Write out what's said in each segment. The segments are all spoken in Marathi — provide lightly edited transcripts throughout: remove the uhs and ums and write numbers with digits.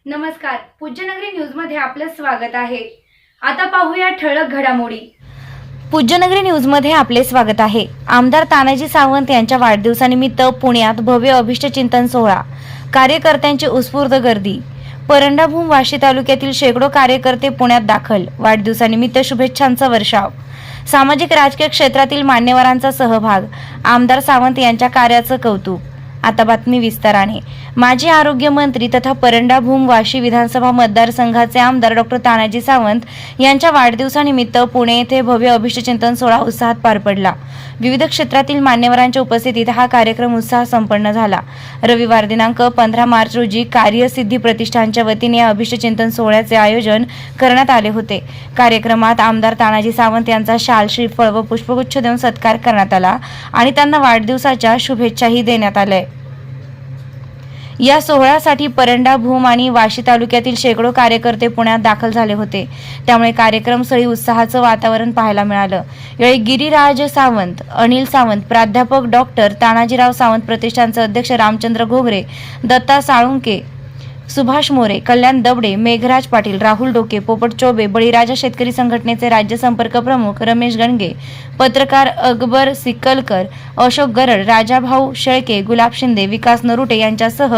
नमस्कार, पूज्यनगरी न्यूज मध्ये आपलं स्वागत आहे। आता पाहूया ठळक घडामोडी। पूज्यनगरी न्यूज मध्ये आपले स्वागत आहे। आमदार तानाजी सावंत यांच्या वाढदिवसानिमित्त पुण्यात भव्य अभिष्टचिंतन सोहळा, कार्यकर्त्यांची उत्स्फूर्त गर्दी। परंडा भूम वाशी तालुक्यातील शेकडो कार्यकर्ते पुण्यात दाखल, वाढदिवसानिमित्त शुभेच्छांचा वर्षाव। सामाजिक राजकीय क्षेत्रातील मान्यवरांचा सहभाग, आमदार सावंत यांच्या कार्याचं कौतुक। आता बातमी विस्ताराने। माजी आरोग्य मंत्री तथा परंडा भूम वाशी विधानसभा मतदारसंघाचे आमदार डॉक्टर तानाजी सावंत यांच्या वाढदिवसानिमित्त पुणे येथे भव्य अभिष्टचिंतन सोहळा उत्साहात पार पडला। विविध क्षेत्रातील मान्यवरांच्या उपस्थितीत हा कार्यक्रम उत्साहात संपन्न झाला। रविवार दिनांक 15 मार्च रोजी कार्यसिद्धी प्रतिष्ठानच्या वतीने या अभिष्टचिंतन सोहळ्याचे आयोजन करण्यात आले होते। कार्यक्रमात आमदार तानाजी सावंत यांचा शाल, श्रीफळ व पुष्पगुच्छ देऊन सत्कार करण्यात आला आणि त्यांना वाढदिवसाच्या शुभेच्छाही देण्यात आल्या। या सोहळ्यासाठी परंडा भूम आणि वाशी तालुक्यातील शेकडो कार्यकर्ते पुण्यात दाखल झाले होते, त्यामुळे कार्यक्रमस्थळी उत्साहाचं वातावरण पाहायला मिळालं। यावेळी गिरीराज सावंत, अनिल सावंत, प्राध्यापक डॉक्टर तानाजीराव सावंत प्रतिष्ठानचे अध्यक्ष रामचंद्र घोगरे, दत्ता साळुंके, सुभाष मोरे, कल्याण दबडे, मेघराज पाटील, राहुल डोके, पोपट चोबे, बळीराजा शेतकरी संघटनेचे राज्य संपर्क प्रमुख रमेश गणगे, पत्रकार अकबर सिकलकर, अशोक गरड, राजाभाऊ शेळके, गुलाब शिंदे, विकास नरुटे यांच्यासह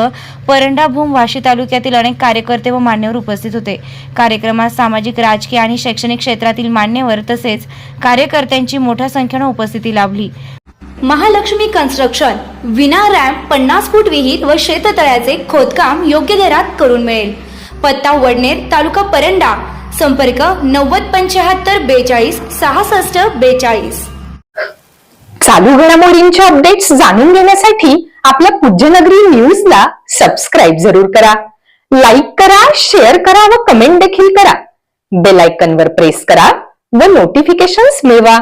परंडा भूम वाशी तालुक्यातील अनेक कार्यकर्ते व मान्यवर उपस्थित होते। कार्यक्रमात सामाजिक, राजकीय आणि शैक्षणिक क्षेत्रातील मान्यवर तसेच कार्यकर्त्यांची मोठ्या संख्येने उपस्थिती लाभली। महालक्ष्मी कन्स्ट्रक्शन विना रॅम्प 50 फूट विहीर व शेततळ्याचे खोदकाम योग्य दरात करून मिळेल। पत्ता वडनेर, तालुका परंडा, संपर्क 907542 6642। चालू घडामोडींचे अपडेट्स जाणून घेण्यासाठी आपल्या पूज्यनगरी न्यूजला सबस्क्राईब जरूर करा, लाईक करा, शेअर करा व कमेंट देखील करा। बेल आयकॉनवर प्रेस करा व नोटिफिकेशन्स मिळवा।